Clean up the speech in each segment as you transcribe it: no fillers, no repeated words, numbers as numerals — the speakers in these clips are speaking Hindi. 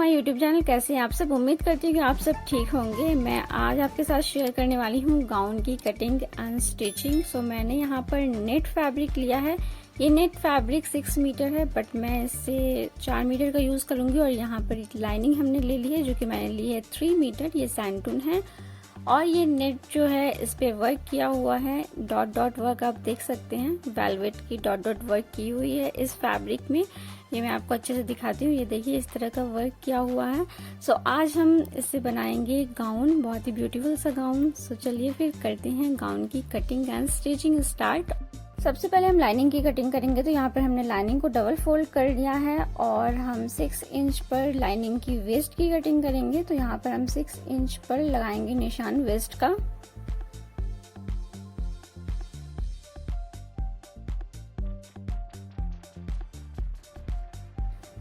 My YouTube channel. कैसे हैं आप सब? उम्मीद करती हूँ कि आप सब ठीक होंगे। मैं आज आपके साथ शेयर करने वाली हूँ गाउन की कटिंग एंड स्टिचिंग। सो मैंने यहाँ पर नेट फैब्रिक लिया है। ये नेट फैब्रिक 6 मीटर है, बट मैं इससे 4 मीटर का यूज़ करूँगी। और यहाँ पर एक लाइनिंग हमने ले ली है जो कि मैंने ली है 3 मीटर। ये सैंटून है और ये नेट जो है इस पे वर्क किया हुआ है। डॉट डॉट वर्क आप देख सकते हैं, वेलवेट की डॉट डॉट वर्क की हुई है इस फैब्रिक में। ये मैं आपको अच्छे से दिखाती हूँ। ये देखिए इस तरह का वर्क किया हुआ है। सो आज हम इससे बनाएंगे गाउन, बहुत ही ब्यूटीफुल सा गाउन। सो चलिए फिर करते हैं गाउन की कटिंग एंड स्टिचिंग स्टार्ट। सबसे पहले हम लाइनिंग की कटिंग करेंगे। तो यहाँ पर हमने लाइनिंग को डबल फोल्ड कर लिया है और हम 6 इंच पर लाइनिंग की वेस्ट की कटिंग करेंगे। तो यहाँ पर हम 6 इंच पर लगाएंगे निशान वेस्ट का।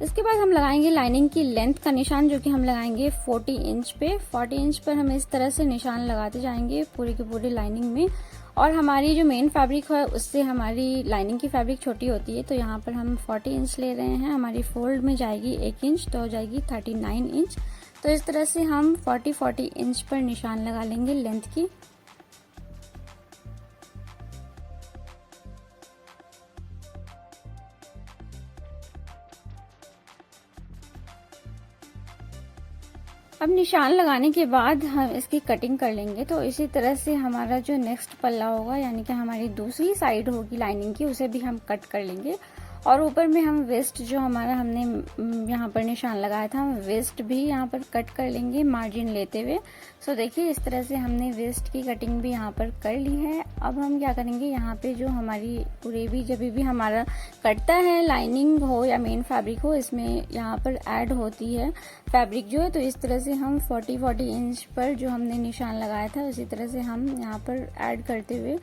इसके बाद हम लगाएंगे लाइनिंग की लेंथ का निशान, जो कि हम लगाएंगे 40 इंच पे। 40 इंच पर हम इस तरह से निशान लगाते जाएंगे पूरी की पूरी लाइनिंग में। और हमारी जो मेन फैब्रिक है उससे हमारी लाइनिंग की फैब्रिक छोटी होती है, तो यहाँ पर हम 40 इंच ले रहे हैं। हमारी फोल्ड में जाएगी 1 इंच, तो हो जाएगी 39 इंच। तो इस तरह से हम 40 इंच पर निशान लगा लेंगे लेंथ की। अब निशान लगाने के बाद हम इसकी कटिंग कर लेंगे। तो इसी तरह से हमारा जो नेक्स्ट पल्ला होगा, यानी कि हमारी दूसरी साइड होगी लाइनिंग की, उसे भी हम कट कर लेंगे। और ऊपर में हम वेस्ट जो हमारा हमने यहाँ पर निशान लगाया था, हम वेस्ट भी यहाँ पर कट कर लेंगे मार्जिन लेते हुए। सो देखिए इस तरह से हमने वेस्ट की कटिंग भी यहाँ पर कर ली है। अब हम क्या करेंगे, यहाँ पे जो हमारी पूरे भी जब भी हमारा कटता है, लाइनिंग हो या मेन फैब्रिक हो, इसमें यहाँ पर ऐड होती है फैब्रिक जो है। तो इस तरह से हम 40 इंच पर जो हमने निशान लगाया था, उसी तरह से हम यहाँ पर ऐड करते हुए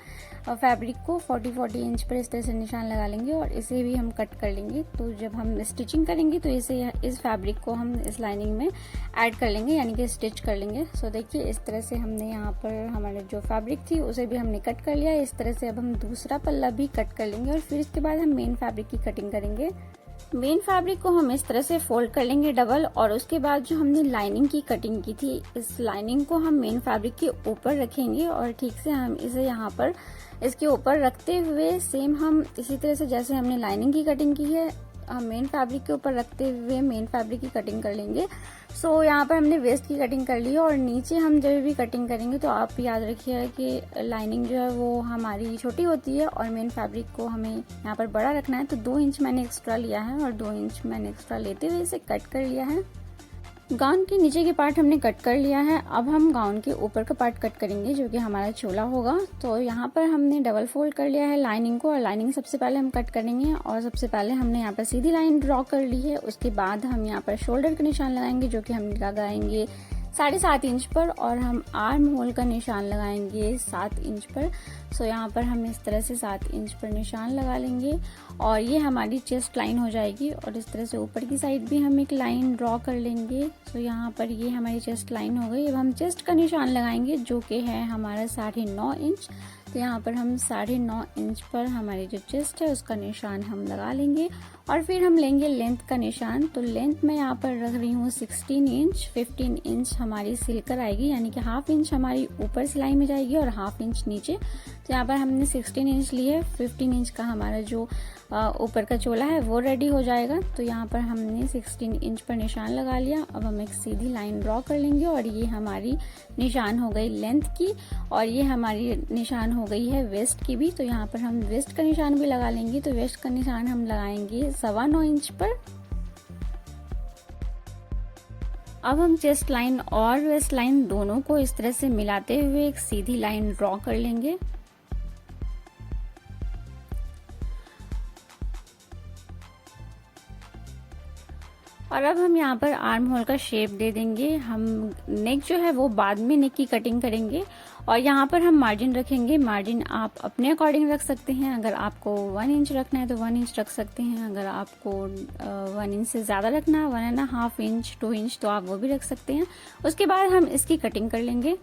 फैब्रिक को 40 इंच पर इस तरह से निशान लगा लेंगे और इसे भी हम कट कर लेंगे। तो जब हम स्टिचिंग करेंगे तो इस फैब्रिक को हम इस लाइनिंग में ऐड कर लेंगे, यानी कि स्टिच कर लेंगे। सो देखिए इस तरह से हमने यहाँ पर हमारे जो फैब्रिक थी उसे भी हमने कट कर लिया। इस तरह से अब हम दूसरा पल्ला भी कट कर लेंगे और फिर इसके बाद हम मेन फैब्रिक की कटिंग करेंगे। मेन फैब्रिक को हम इस तरह से फोल्ड कर लेंगे डबल, और उसके बाद जो हमने लाइनिंग की कटिंग की थी, इस लाइनिंग को हम मेन फैब्रिक के ऊपर रखेंगे और ठीक से हम इसे यहाँ पर इसके ऊपर रखते हुए सेम हम इसी तरह से जैसे हमने लाइनिंग की कटिंग की है, हम मेन फैब्रिक के ऊपर रखते हुए मेन फैब्रिक की कटिंग कर लेंगे। सो यहाँ पर हमने वेस्ट की कटिंग कर ली है और नीचे हम जब भी कटिंग करेंगे तो आप याद रखिएगा कि लाइनिंग जो है वो हमारी छोटी होती है और मेन फैब्रिक को हमें यहाँ पर बड़ा रखना है। तो 2 इंच मैंने एक्स्ट्रा लिया है और 2 इंच मैंने एक्स्ट्रा लेते हुए इसे कट कर लिया है। गाउन के नीचे के पार्ट हमने कट कर लिया है। अब हम गाउन के ऊपर का पार्ट कट करेंगे, जो कि हमारा चोला होगा। तो यहाँ पर हमने डबल फोल्ड कर लिया है लाइनिंग को, और लाइनिंग सबसे पहले हम कट करेंगे। और सबसे पहले हमने यहाँ पर सीधी लाइन ड्रॉ कर ली है। उसके बाद हम यहाँ पर शोल्डर का निशान लगाएंगे, जो कि हम लगाएंगे 7.5 इंच पर, और हम आर्म होल का निशान लगाएंगे 7 इंच पर। सो यहाँ पर हम इस तरह से 7 इंच पर निशान लगा लेंगे और ये हमारी चेस्ट लाइन हो जाएगी। और इस तरह से ऊपर की साइड भी हम एक लाइन ड्रॉ कर लेंगे। सो यहाँ पर ये हमारी चेस्ट लाइन हो गई। अब हम चेस्ट का निशान लगाएंगे, जो कि है हमारा 9.5 इंच। तो यहाँ पर हम 9.5 इंच पर हमारी जो चेस्ट है उसका निशान हम लगा लेंगे। और फिर हम लेंगे लेंथ का निशान। तो लेंथ मैं यहाँ पर रख रही हूँ 16 इंच। 15 इंच हमारी सिलकर आएगी, यानी कि हाफ इंच हमारी ऊपर सिलाई में जाएगी और हाफ इंच नीचे। तो यहाँ पर हमने 16 इंच ली है। 15 इंच का हमारा जो ऊपर का चोला है वो रेडी हो जाएगा। तो यहाँ पर हमने 16 इंच पर निशान लगा लिया। अब हम एक सीधी लाइन ड्रॉ कर लेंगे और ये हमारी निशान हो गई लेंथ की, और ये हमारी निशान हो गई है वेस्ट की भी। तो यहाँ पर हम वेस्ट का निशान भी लगा लेंगे। तो वेस्ट का निशान हम लगाएंगे 9.25 इंच पर। अब हम चेस्ट लाइन और वेस्ट लाइन दोनों को इस तरह से मिलाते हुए एक सीधी लाइन ड्रॉ कर लेंगे। और अब हम यहाँ पर आर्म होल का शेप दे देंगे। हम नेक जो है वो बाद में नेक की कटिंग करेंगे। और यहाँ पर हम मार्जिन रखेंगे। मार्जिन आप अपने अकॉर्डिंग रख सकते हैं। अगर आपको 1 इंच रखना है तो 1 इंच रख सकते हैं। अगर आपको 1 इंच से ज़्यादा रखना है, 1.5 इंच 2 इंच, तो आप वो भी रख सकते हैं। उसके बाद हम इसकी कटिंग कर लेंगे।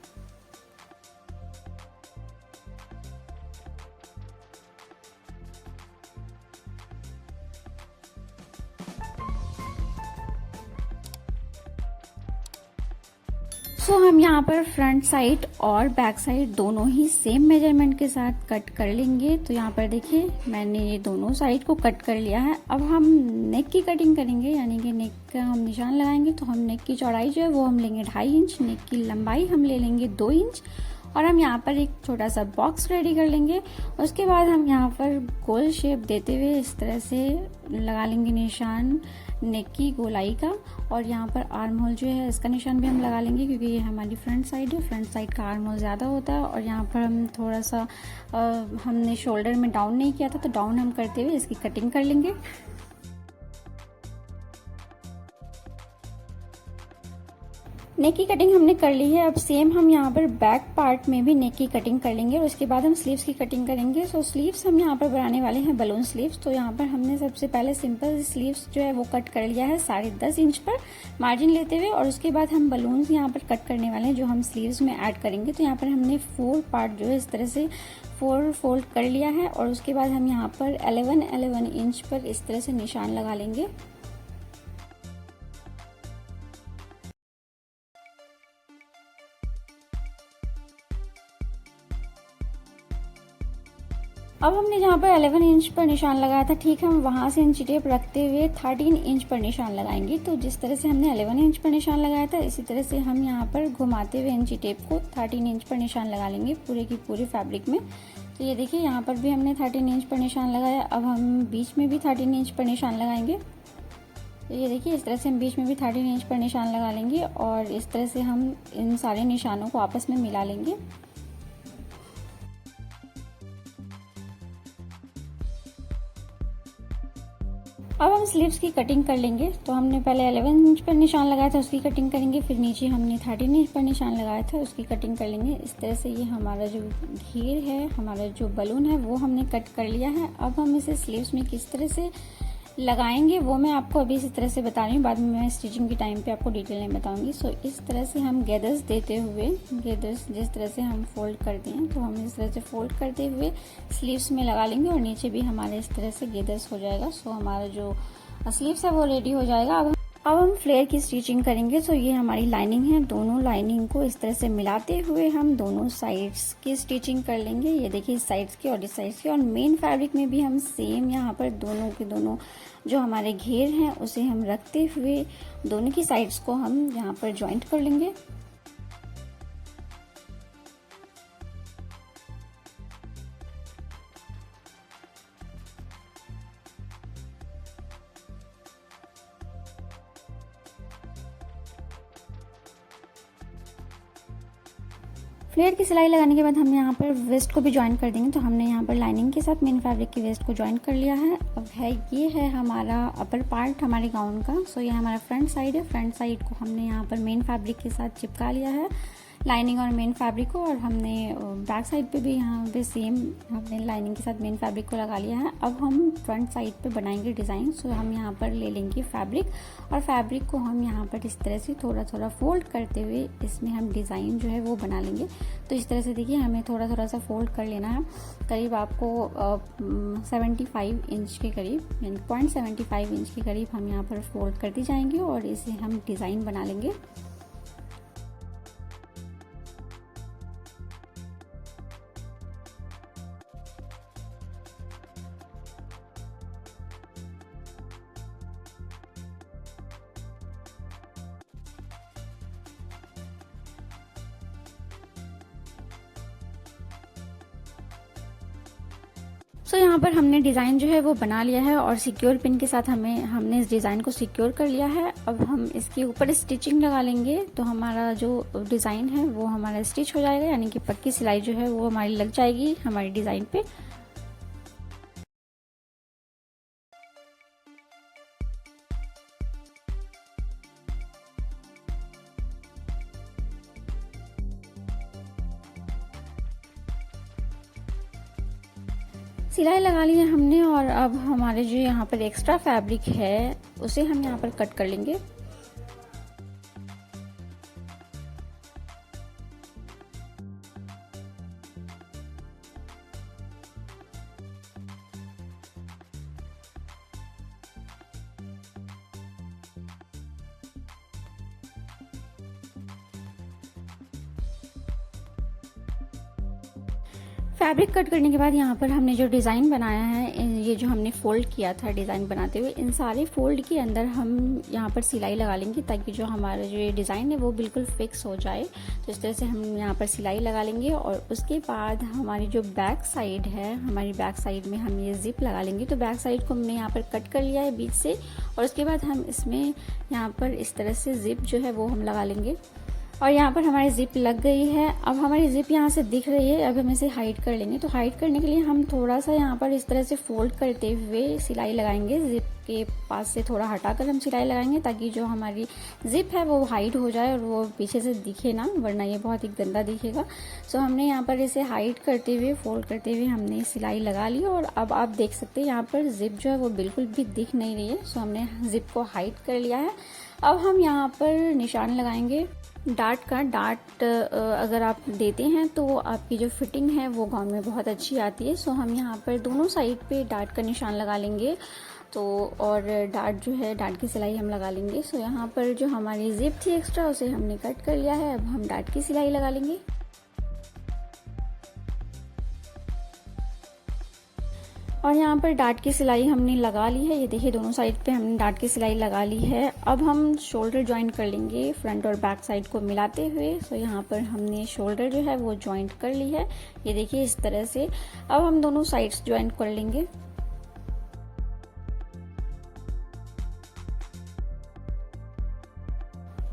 हम यहाँ पर फ्रंट साइड और बैक साइड दोनों ही सेम मेजरमेंट के साथ कट कर लेंगे। तो यहाँ पर देखिए मैंने ये दोनों साइड को कट कर लिया है। अब हम नेक की कटिंग करेंगे, यानी कि नेक का हम निशान लगाएंगे। तो हम नेक की चौड़ाई जो है वो हम लेंगे 2.5 इंच, नेक की लंबाई हम ले लेंगे 2 इंच, और हम यहाँ पर एक छोटा सा बॉक्स रेडी कर लेंगे। उसके बाद हम यहाँ पर गोल शेप देते हुए इस तरह से लगा लेंगे निशान नेक की गोलाई का, और यहाँ पर आर्म होल जो है इसका निशान भी हम लगा लेंगे, क्योंकि ये हमारी फ्रंट साइड है। फ्रंट साइड का आर्म होल ज़्यादा होता है, और यहाँ पर हम थोड़ा सा हमने शोल्डर में डाउन नहीं किया था, तो डाउन हम करते हुए इसकी कटिंग कर लेंगे। नेक की कटिंग हमने कर ली है। अब सेम हम यहाँ पर बैक पार्ट में भी नेक की कटिंग कर लेंगे, और उसके बाद हम स्लीव्स की कटिंग करेंगे। सो स्लीव्स हम यहाँ पर बनाने वाले हैं बलून स्लीव्स। तो यहाँ पर हमने सबसे पहले सिंपल स्लीव्स जो है वो कट कर लिया है 10.5 इंच पर मार्जिन लेते हुए, और उसके बाद हम बलून्स यहाँ पर कट करने वाले हैं जो हम स्लीव्स में ऐड करेंगे। तो यहाँ पर हमने 4 पार्ट जो है इस तरह से 4 फोल्ड कर लिया है, और उसके बाद हम यहाँ पर 11 इंच पर इस तरह से निशान लगा लेंगे। अब हमने जहाँ पर 11 इंच पर निशान लगाया था, ठीक है, हम वहाँ से इंची टेप रखते हुए 13 इंच पर निशान लगाएंगे। तो जिस तरह से हमने 11 इंच पर निशान लगाया था, इसी तरह से हम यहाँ पर घुमाते हुए इंची टेप को 13 इंच पर निशान लगा लेंगे पूरे की पूरी फैब्रिक में। तो ये देखिए यहाँ पर भी हमने 13 इंच पर निशान लगाया। अब हम बीच में भी 13 इंच पर निशान लगाएंगे। तो ये देखिए इस तरह से हम बीच में भी 13 इंच पर निशान लगा लेंगे, और इस तरह से हम इन सारे निशानों को आपस में मिला लेंगे। अब हम स्लीव्स की कटिंग कर लेंगे। तो हमने पहले 11 इंच पर निशान लगाया था, उसकी कटिंग करेंगे। फिर नीचे हमने 13 इंच पर निशान लगाया था, उसकी कटिंग कर लेंगे। इस तरह से ये हमारा जो घेर है, हमारा जो बलून है, वो हमने कट कर लिया है। अब हम इसे स्लीव्स में किस तरह से लगाएंगे वो मैं आपको अभी इसी तरह से बता रही हूँ, बाद में मैं स्टिचिंग के टाइम पे आपको डिटेल में बताऊंगी। सो इस तरह से हम गैदर्स देते हुए, गैदर्स जिस तरह से हम फोल्ड करते हैं, तो हम इस तरह से फोल्ड करते हुए स्लीव्स में लगा लेंगे, और नीचे भी हमारे इस तरह से गैदर्स हो जाएगा। सो हमारा जो स्लीव्स है वो रेडी हो जाएगा। अब हम फ्लेयर की स्टिचिंग करेंगे। तो ये हमारी लाइनिंग है, दोनों लाइनिंग को इस तरह से मिलाते हुए हम दोनों साइड्स की स्टिचिंग कर लेंगे। ये देखिए इस साइड्स की और इस साइड्स की, और मेन फैब्रिक में भी हम सेम यहाँ पर दोनों के दोनों जो हमारे घेर हैं उसे हम रखते हुए दोनों की साइड्स को हम यहाँ पर ज्वाइंट कर लेंगे। फ्लेयर की सिलाई लगाने के बाद हम यहाँ पर वेस्ट को भी ज्वाइन कर देंगे। तो हमने यहाँ पर लाइनिंग के साथ मेन फैब्रिक की वेस्ट को ज्वाइन कर लिया है। अब ये है हमारा अपर पार्ट हमारे गाउन का। सो ये हमारा फ्रंट साइड है। फ्रंट साइड को हमने यहाँ पर मेन फैब्रिक के साथ चिपका लिया है, लाइनिंग और मेन फैब्रिक को, और हमने बैक साइड पे भी यहाँ पे सेम हमने लाइनिंग के साथ मेन फैब्रिक को लगा लिया है। अब हम फ्रंट साइड पे बनाएंगे डिज़ाइन। सो हम यहाँ पर ले लेंगे फैब्रिक, और फैब्रिक को हम यहाँ पर इस तरह से थोड़ा थोड़ा फोल्ड करते हुए इसमें हम डिज़ाइन जो है वो बना लेंगे। तो इस तरह से देखिए हमें थोड़ा थोड़ा सा फोल्ड कर लेना है, करीब आपको 75 इंच के करीब, यानी 0.75 इंच के करीब हम यहाँ पर फोल्ड करती जाएंगे, और इसे हम डिज़ाइन बना लेंगे। सो यहाँ पर हमने डिज़ाइन जो है वो बना लिया है, और सिक्योर पिन के साथ हमने इस डिज़ाइन को सिक्योर कर लिया है। अब हम इसके ऊपर स्टिचिंग लगा लेंगे। तो हमारा जो डिज़ाइन है वो हमारा स्टिच हो जाएगा, यानी कि पक्की सिलाई जो है वो हमारी लग जाएगी हमारी डिज़ाइन पे। सिलाई लगा ली है हमने, और अब हमारे जो यहाँ पर एक्स्ट्रा फैब्रिक है उसे हम यहाँ पर कट कर लेंगे। फैब्रिक कट करने के बाद यहाँ पर हमने जो डिज़ाइन बनाया है, ये जो हमने फोल्ड किया था डिज़ाइन बनाते हुए, इन सारे फोल्ड के अंदर हम यहाँ पर सिलाई लगा लेंगे ताकि जो हमारा जो ये डिज़ाइन है वो बिल्कुल फिक्स हो जाए। तो इस तरह से हम यहाँ पर सिलाई लगा लेंगे और उसके बाद हमारी जो बैक साइड है, हमारी बैक साइड में हम ये जिप लगा लेंगे। तो बैक साइड को हमने यहाँ पर कट कर लिया है बीच से और उसके बाद हम इसमें यहाँ पर इस तरह से जिप जो है वो हम लगा लेंगे और यहाँ पर हमारी जिप लग गई है। अब हमारी जिप यहाँ से दिख रही है, अब हम इसे हाइड कर लेंगे। तो हाइड करने के लिए हम थोड़ा सा यहाँ पर इस तरह से फोल्ड करते हुए सिलाई लगाएंगे, जिप के पास से थोड़ा हटाकर हम सिलाई लगाएंगे ताकि जो हमारी जिप है वो हाइड हो जाए और वो पीछे से दिखे ना, वरना ये बहुत ही गंदा दिखेगा। सो हमने यहाँ पर इसे हाइड करते हुए फोल्ड करते हुए हमने सिलाई लगा ली और अब आप देख सकते हैं यहाँ पर जिप जो है वो बिल्कुल भी दिख नहीं रही है। सो हमने जिप को हाइड कर लिया है। अब हम यहाँ पर निशान लगाएंगे डार्ट का। डार्ट अगर आप देते हैं तो आपकी जो फिटिंग है वो गाउन में बहुत अच्छी आती है। सो हम यहाँ पर दोनों साइड पे डार्ट का निशान लगा लेंगे। तो और डार्ट जो है, डार्ट की सिलाई हम लगा लेंगे। सो यहाँ पर जो हमारी जिप थी एक्स्ट्रा उसे हमने कट कर लिया है। अब हम डार्ट की सिलाई लगा लेंगे। और यहाँ पर डार्ट की सिलाई हमने लगा ली है। ये देखिए दोनों साइड पे हमने डार्ट की सिलाई लगा ली है। अब हम शोल्डर ज्वाइन कर लेंगे फ्रंट और बैक साइड को मिलाते हुए। सो यहाँ पर हमने शोल्डर जो है वो ज्वाइंट कर ली है, ये देखिए इस तरह से। अब हम दोनों साइड्स ज्वाइंट कर लेंगे।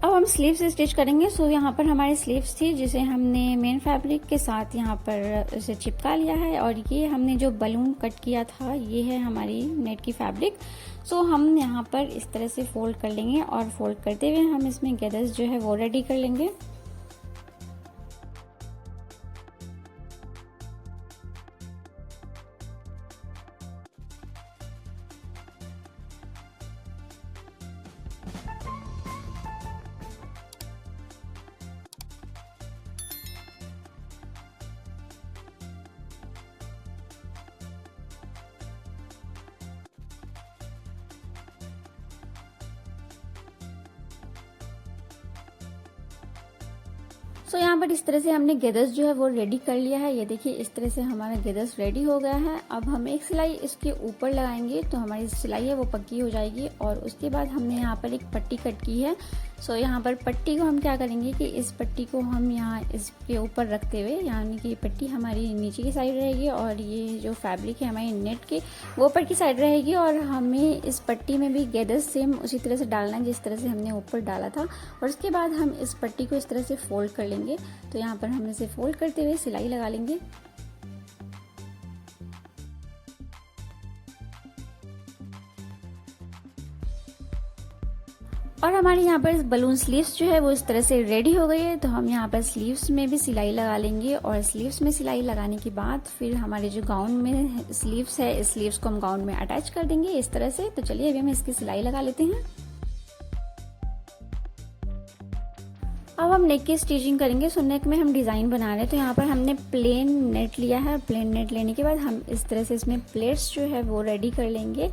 अब हम स्लीव्स स्टिच करेंगे। सो यहाँ पर हमारी स्लीव्स थी जिसे हमने मेन फैब्रिक के साथ यहाँ पर इसे चिपका लिया है और ये हमने जो बलून कट किया था ये है हमारी नेट की फैब्रिक। सो हम यहाँ पर इस तरह से फोल्ड कर लेंगे और फोल्ड करते हुए हम इसमें गैदर्स जो है वो रेडी कर लेंगे। सो यहाँ पर इस तरह से हमने गेदर्स जो है वो रेडी कर लिया है। ये देखिए इस तरह से हमारा गेदर्स रेडी हो गया है। अब हम एक सिलाई इसके ऊपर लगाएंगे तो हमारी सिलाई है वो पक्की हो जाएगी। और उसके बाद हमने यहाँ पर एक पट्टी कट की है। सो यहाँ पर पट्टी को हम क्या करेंगे कि इस पट्टी को हम यहाँ इसके ऊपर रखते हुए, यानी कि पट्टी हमारी नीचे की साइड रहेगी और ये जो फैब्रिक है हमारी नेट की वो ऊपर की साइड रहेगी। और हमें इस पट्टी में भी गेदर्स सेम उसी तरह से डालना है जिस तरह से हमने ऊपर डाला था। और उसके बाद हम इस पट्टी को इस तरह से फोल्ड कर लेंगे। तो यहाँ पर हम इसे फोल्ड करते हुए सिलाई लगा लेंगे। और हमारे यहाँ पर बलून स्लीव्स जो है वो इस तरह से रेडी हो गई है। तो हम यहाँ पर स्लीव्स में भी सिलाई लगा लेंगे और स्लीव्स में सिलाई लगाने के बाद फिर हमारे जो गाउन में स्लीव्स है इस स्लीव्स को हम गाउन में अटैच कर देंगे इस तरह से। तो चलिए अभी हम इसकी सिलाई लगा लेते हैं। अब हम नेक की स्टिचिंग करेंगे। सो नेक में हम डिज़ाइन बना रहे हैं तो यहाँ पर हमने प्लेन नेट लिया है। प्लेन नेट लेने के बाद हम इस तरह से इसमें प्लेट्स जो है वो रेडी कर लेंगे।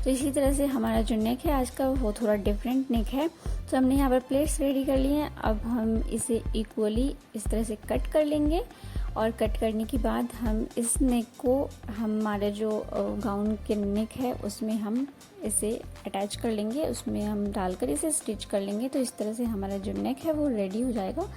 तो इसी तरह से हमारा जो नेक है आज का वो थोड़ा डिफरेंट नेक है। तो हमने यहाँ पर प्लेट्स रेडी कर लिए हैं। अब हम इसे इक्वली इस तरह से कट कर लेंगे और कट करने के बाद हम इस नेक को हमारे जो गाउन के नेक है उसमें हम इसे अटैच कर लेंगे, उसमें हम डालकर इसे स्टिच कर लेंगे। तो इस तरह से हमारा जो नेक है वो रेडी हो जाएगा।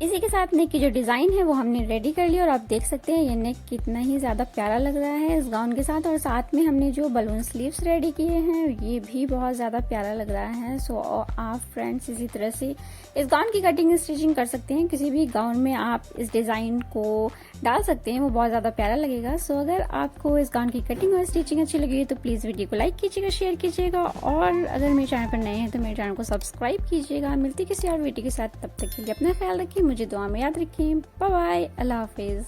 इसी के साथ नेक की जो डिज़ाइन है वो हमने रेडी कर ली और आप देख सकते हैं ये नेक कितना ही ज़्यादा प्यारा लग रहा है इस गाउन के साथ। और साथ में हमने जो बलून स्लीव्स रेडी किए हैं ये भी बहुत ज़्यादा प्यारा लग रहा है। सो आप फ्रेंड्स इसी तरह से इस गाउन की कटिंग स्टिचिंग कर सकते हैं। किसी भी गाउन में आप इस डिज़ाइन को डाल सकते हैं, वो बहुत ज़्यादा प्यारा लगेगा। सो अगर आपको इस गाउन की कटिंग और स्टिचिंग अच्छी लगी तो प्लीज़ वीडियो को लाइक कीजिएगा, शेयर कीजिएगा और अगर मेरे चैनल पर नए हैं तो मेरे चैनल को सब्सक्राइब कीजिएगा। मिलती किसी और वीडियो के साथ, तब तक के लिए अपना ख्याल रखिए, मुझे दुआ में याद रखिए। बाय बाय, अल्लाह हाफिज़।